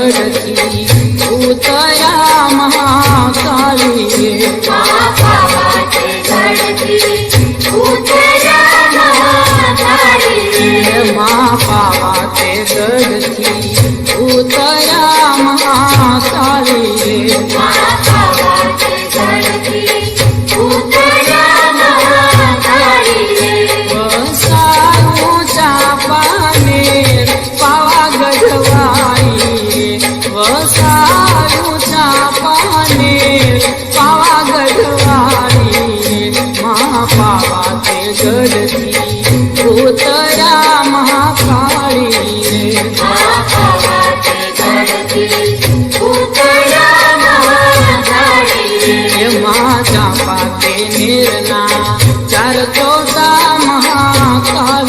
गडती उतरा महाकाली महापावाचे गडती उतरा महाकाली महापावाचे गडती उतरा महाकाली महापावाचे गडती उतरा महाकाली वसायूच्या पानेर पावा गढवाई वसायूच्या पानेर पावा गढवाई महापावाचे गडती उतरा